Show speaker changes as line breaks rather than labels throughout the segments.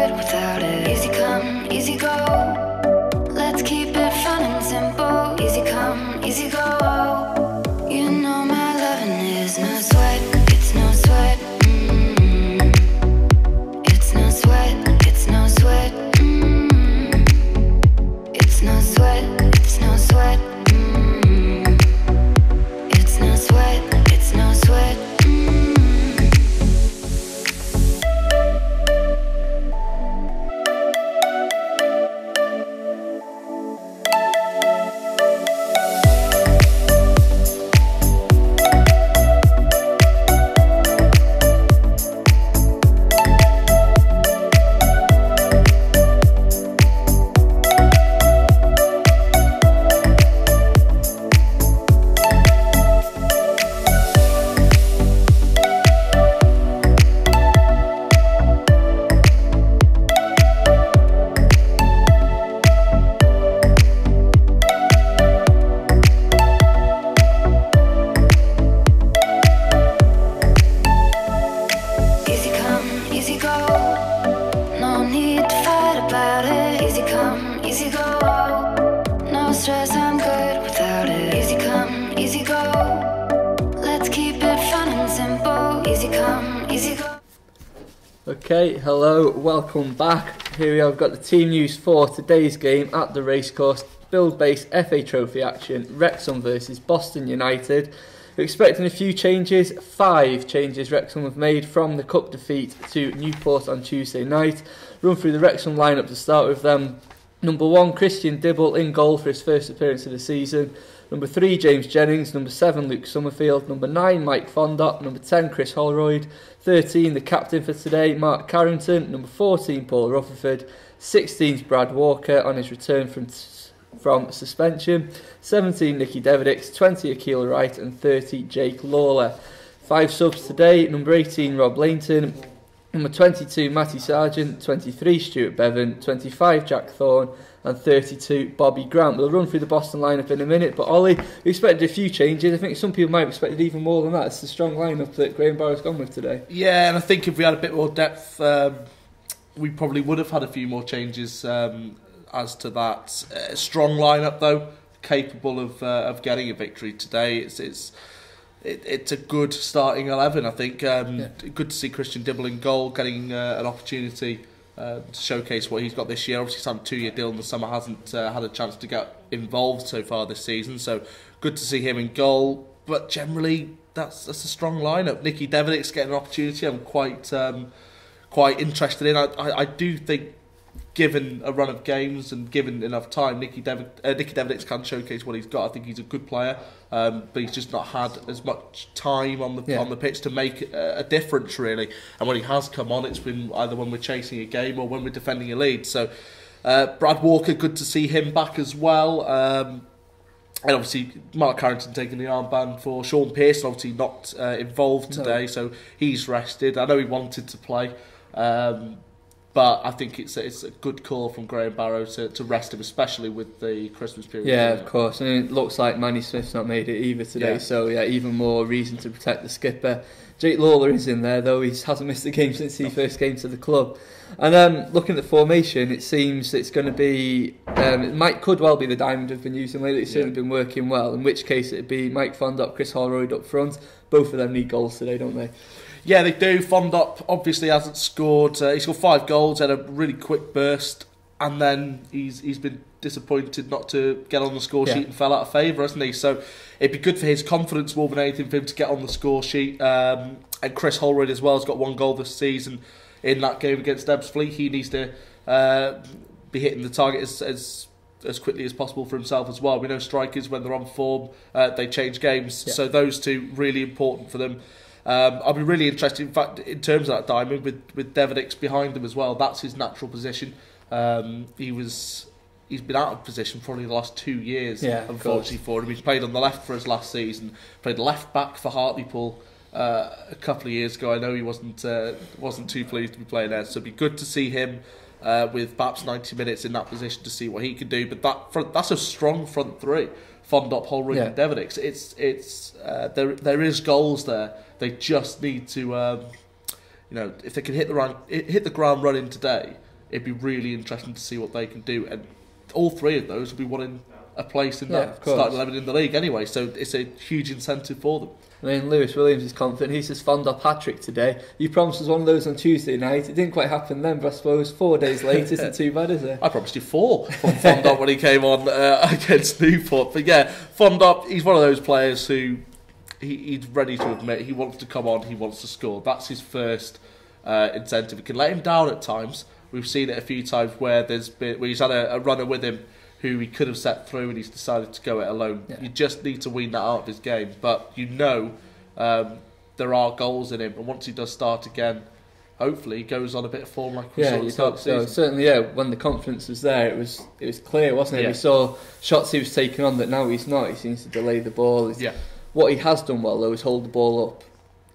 good without it. Easy come, easy go. Let's keep it fun and simple. Easy come, easy go. You know my loving is no sweat. It's no sweat. It's no sweat. It's no sweat. It's no sweat. It's no sweat. It's no sweat. It's no sweat.
Okay, hello, welcome back. Here we are, we've got the team news for today's game at the racecourse. Build-based FA Trophy action, Wrexham versus Boston United. We're expecting a few changes, 5 changes Wrexham have made from the cup defeat to Newport on Tuesday night. Run through the Wrexham lineup to start with them. Number 1, Christian Dibble in goal for his first appearance of the season. Number 3, James Jennings. Number 7, Luke Summerfield. Number 9, Mike Fondop. Number 10, Chris Holroyd. 13, the captain for today, Mark Carrington. Number 14, Paul Rutherford. 16, Brad Walker on his return from suspension. 17, Nicky Devedix. 20, Akil Wright. And 30, Jake Lawler. 5 subs today. Number 18, Rob Lainton. Number 22, Matty Sargent. 23, Stuart Bevan. 25, Jack Thorne. And 32, Bobby Grant. We'll run through the Boston lineup in a minute, but Ollie, we expected a few changes. I think some people might have expected even more than that. It's the strong lineup that Graham Barrow's gone with today.
Yeah, and I think if we had a bit more depth, we probably would have had a few more changes as to that. Strong lineup, though, capable of getting a victory today. It's a good starting 11, I think. Good to see Christian Dibble in goal, getting an opportunity to showcase what he's got this year. Obviously, he's on a 2-year deal in the summer, hasn't had a chance to get involved so far this season. So good to see him in goal. But generally, that's a strong lineup. Nicky Devedix getting an opportunity, I'm quite interested in. I do think, given a run of games and given enough time, Nicky Devedix can showcase what he's got. I think he's a good player, but he's just not had as much time on the pitch to make a difference, really. And when he has come on, it's been either when we're chasing a game or when we're defending a lead. So Brad Walker, good to see him back as well. And obviously Mark Carrington taking the armband for Sean Pearson, obviously not involved today, so he's rested. I know he wanted to play. But I think it's a good call from Graham Barrow to rest him, especially with the Christmas period.
Yeah, of course. And it looks like Manny Smith's not made it either today, so even more reason to protect the skipper. Jake Lawler is in there, though he hasn't missed a game since he first came to the club. And looking at the formation, it seems it's going to be, could well be the diamond we've been using lately. It's certainly been working well, in which case it'd be Mike Fondop, Chris Holroyd up front. Both of them need goals today, don't they?
Yeah, they do. Fondop obviously hasn't scored. He scored 5 goals, had a really quick burst, and then he's been disappointed not to get on the score sheet and fell out of favour, hasn't he? So it'd be good for his confidence more than anything for him to get on the score sheet. And Chris Holroyd as well has got 1 goal this season in that game against Ebbsfleet. He needs to be hitting the target as quickly as possible for himself as well. We know strikers, when they're on form, they change games. So those two, really important for them. I'll be really interested, in fact, in terms of that diamond, with Devedix behind him as well. That's his natural position. He's been out of position probably the last 2 years, unfortunately for him. He's played on the left for his last season, played left back for Hartlepool a couple of years ago. I know he wasn't too pleased to be playing there, so it'd be good to see him with perhaps 90 minutes in that position to see what he can do. But that's a strong front three. Fondop, Holroyd and Devedix. There is goals there. They just need to, if they can hit the ground running today, it'd be really interesting to see what they can do. And all three of those will be wanting a place in that starting 11 in the league anyway, so it's a huge incentive for them.
I mean, Lewis Williams is confident. He says Fondop hat-trick today. You promised us one of those on Tuesday night. It didn't quite happen then, but I suppose 4 days later isn't too bad, is it?
I promised you 4 from Fondop when he came on against Newport. But yeah, Fondop, he's one of those players who he's ready to admit he wants to come on, he wants to score. That's his first incentive. It can let him down at times. We've seen it a few times where he's had a runner with him who he could have set through and he's decided to go it alone. Yeah. You just need to wean that out of his game. But there are goals in him, and once he does start again, hopefully he goes on a bit of form like we saw at the start of the season.
Certainly, yeah, when the confidence was there, it was clear, wasn't it? Yeah. We saw shots he was taking on that now he's not. He seems to delay the ball. What he has done well, though, is hold the ball up,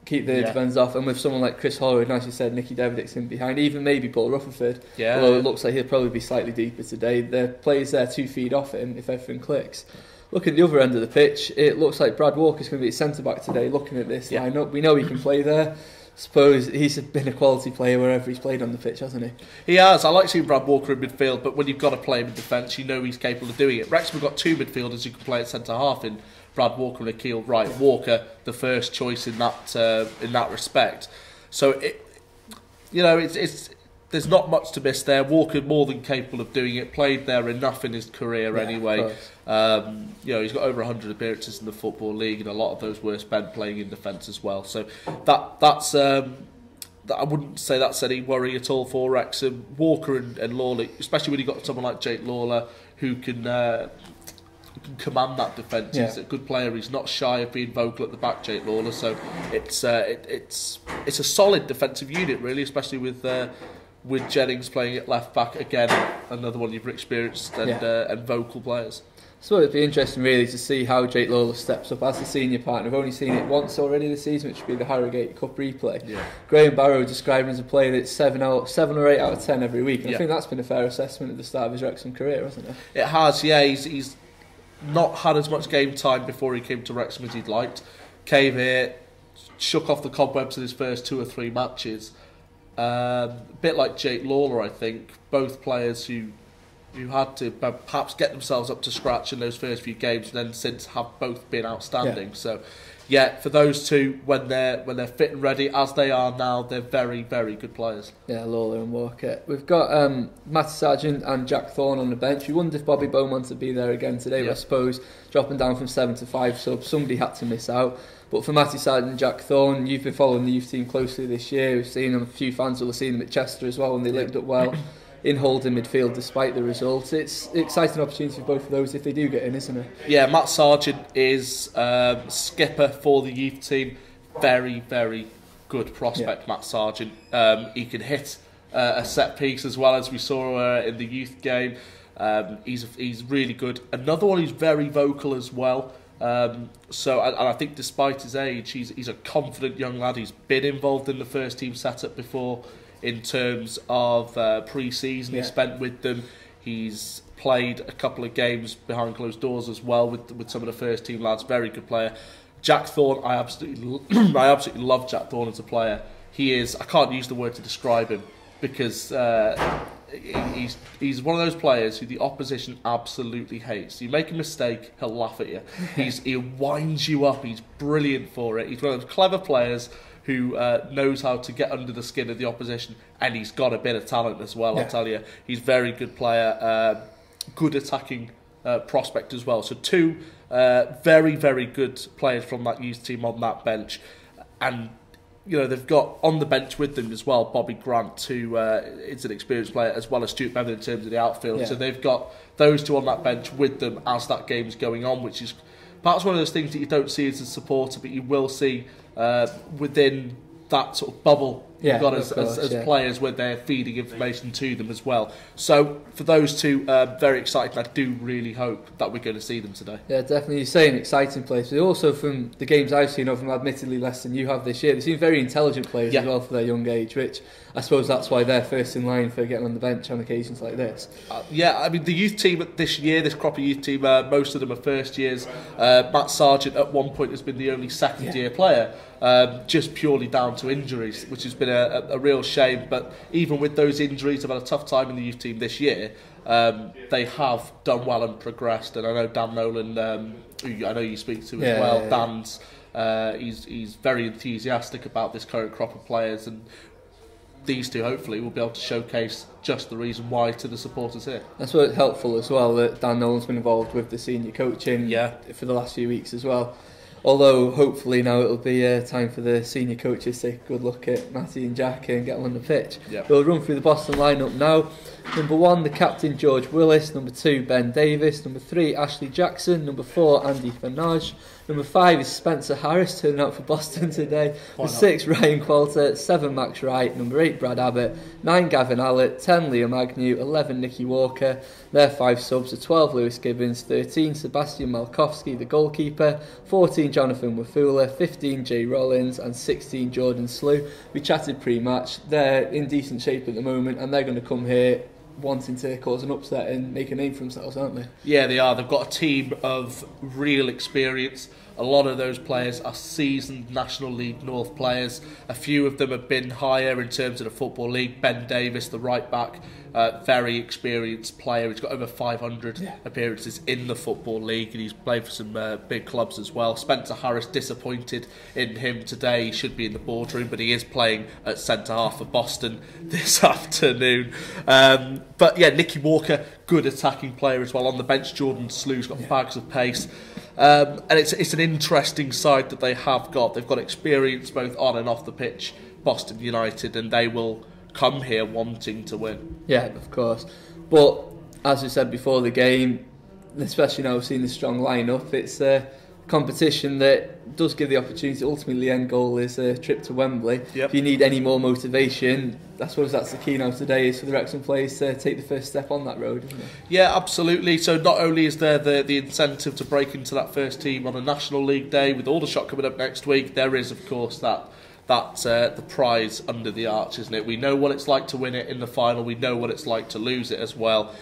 keep the defence off, and with someone like Chris Holroyd, and as you said, Nicky Deverdix in behind, even maybe Paul Rutherford, although it looks like he'll probably be slightly deeper today. The players there 2 feet off him if everything clicks. Look at the other end of the pitch, it looks like Brad Walker's going to be at centre-back today. Looking at this lineup, we know he can play there. Suppose he's been a quality player wherever he's played on the pitch, hasn't he?
He has. I like seeing Brad Walker in midfield, but when you've got to play him in defence, you know he's capable of doing it. Wrexham have got 2 midfielders who can play at centre-half in Brad Walker and Akil Wright. Walker, the first choice in that respect. So it's there's not much to miss there. Walker more than capable of doing it. Played there enough in his career anyway. He's got over 100 appearances in the Football League, and a lot of those were spent playing in defence as well. So that's I wouldn't say that's any worry at all for Wrexham. Walker and Lawler, especially when you've got someone like Jake Lawler who can command that defence. He's a good player. He's not shy of being vocal at the back, Jake Lawler. So it's a solid defensive unit, really, especially with Jennings playing at left back again. Another one you've experienced and vocal players.
So it'd be interesting, really, to see how Jake Lawler steps up as a senior partner. We've only seen it once already this season, which would be the Harrogate Cup replay. Yeah. Graham Barrow described him as a player that's 7 or 8 out of 10 every week. And I think that's been a fair assessment at the start of his Wrexham career, hasn't it?
It has, yeah. He's not had as much game time before he came to Wrexham as he'd liked. Came here, shook off the cobwebs in his first 2 or 3 matches. A bit like Jake Lawler, I think. Both players who had to perhaps get themselves up to scratch in those first few games, and then since have both been outstanding. So for those two, when they're fit and ready as they are now, they're very, very good players. Yeah,
Lawler and Walker. We've got Matty Sargent and Jack Thorne on the bench. We wondered if Bobby Beaumont would be there again today, but I suppose dropping down from 7 to 5 subs, somebody had to miss out. But for Matty Sargent and Jack Thorne, you've been following the youth team closely this year. We've seen them, a few fans will have seen them at Chester as well, and they linked up well in holding midfield despite the results. It's an exciting opportunity for both of those if they do get in, isn't it?
Yeah, Matt Sargent is skipper for the youth team. Very, very good prospect, Matt Sargent. He can hit a set piece as well, as we saw in the youth game. He's really good. Another one who's very vocal as well. So I think despite his age, he's a confident young lad. He's been involved in the first team setup before in terms of pre-season he spent with them. He's played a couple of games behind closed doors as well with some of the first team lads. Very good player. Jack Thorne, I absolutely love Jack Thorne as a player. He is, I can't use the word to describe him, because he's one of those players who the opposition absolutely hates. You make a mistake, he'll laugh at you. He winds you up. He's brilliant for it. He's one of those clever players who knows how to get under the skin of the opposition, and he's got a bit of talent as well. I'll tell you, he's a very good player, good attacking prospect as well. So 2 very, very good players from that youth team on that bench, and they've got on the bench with them as well Bobby Grant, who is an experienced player, as well as Stuart Bevan in terms of the outfield. So they've got those 2 on that bench with them as that game's going on, which is perhaps one of those things that you don't see as a supporter, but you will see within that sort of bubble you've got as players, where they're feeding information to them as well. So for those 2, very exciting. I do really hope that we're going to see them today.
Yeah, definitely. You're saying exciting players, but also from the games I've seen of them, admittedly less than you have this year, they seem very intelligent players as well for their young age, which I suppose that's why they're first in line for getting on the bench on occasions like this.
I mean, the youth team this year, this crop of youth team, most of them are first years. Matt Sargent at one point has been the only second year player, just purely down to injuries, which has been a real shame. But even with those injuries, they've had a tough time in the youth team this year. They have done well and progressed, and I know Dan Nolan, who I know you speak to as well. Dan's he's very enthusiastic about this current crop of players, and these two hopefully will be able to showcase just the reason why to the supporters here.
That's what's helpful as well, that Dan Nolan's been involved with the senior coaching for the last few weeks as well. Although hopefully now it'll be time for the senior coaches to take a good look at Matty and Jack and get them on the pitch. We'll run through the Boston lineup now. Number 1, the captain George Willis. Number 2, Ben Davis. Number 3, Ashley Jackson. Number 4, Andy Fanage. Number 5 is Spencer Harris, turning out for Boston today. Number 6, Ryan Qualter. 7, Max Wright. Number 8, Brad Abbott. 9, Gavin Allett. 10, Liam Agnew. 11, Nicky Walker. Their 5 subs are 12, Lewis Gibbons. 13, Sebastian Malkowski, the goalkeeper. 14, Jonathan Wafula. 15, Jay Rollins. And 16, Jordan Slew. We chatted pre-match. They're in decent shape at the moment, and they're going to come here wanting to cause an upset and make a name for themselves, aren't they? Yeah,
they are. They've got a team of real experience. A lot of those players are seasoned National League North players. A few of them have been higher in terms of the Football League. Ben Davis, the right back, very experienced player. He's got over 500 appearances in the Football League, and he's played for some big clubs as well. Spencer Harris, disappointed in him today. He should be in the boardroom, but he is playing at centre half for Boston this afternoon. But yeah, Nicky Walker, good attacking player as well. On the bench, Jordan Slew's got bags of pace. And it's an interesting side that they have got. They've got experience both on and off the pitch, Boston United, and they will come here wanting to win. Yeah, of course. But as we said before the game, especially now we've seen the strong lineup, it's a competition that does give the opportunity. Ultimately, the end goal is a trip to Wembley. If you need any more motivation, I suppose that's the key now today, is for the Wrexham players to take the first step on that road, isn't it? Yeah, absolutely. So not only is there the incentive to break into that first team on a National League day, with all the shot coming up next week, there is, of course, that's the prize under the arch, isn't it? We know what it's like to win it in the final. We know what it's like to lose it as well.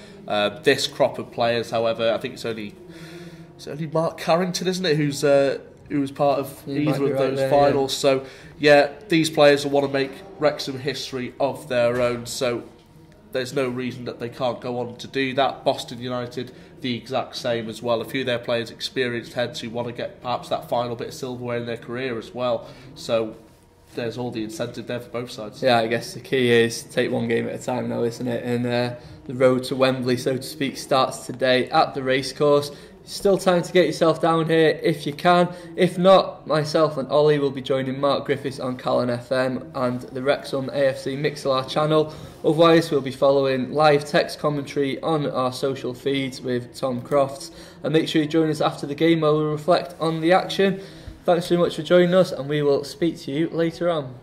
This crop of players, however, I think it's only Mark Carrington, isn't it, who was part of either of those finals. So yeah, these players will want to make Wrexham history of their own. So there's no reason that they can't go on to do that. Boston United, the exact same as well. A few of their players, experienced heads who want to get perhaps that final bit of silverware in their career as well. So there's all the incentive there for both sides. Yeah, I guess the key is take one game at a time now, isn't it? And the road to Wembley, so to speak, starts today at the racecourse. Still time to get yourself down here if you can. If not, myself and Ollie will be joining Mark Griffiths on Callan FM and the Wrexham AFC Mixlr channel. Otherwise, we'll be following live text commentary on our social feeds with Tom Crofts. And make sure you join us after the game where we'll reflect on the action. Thanks very much for joining us, and we will speak to you later on.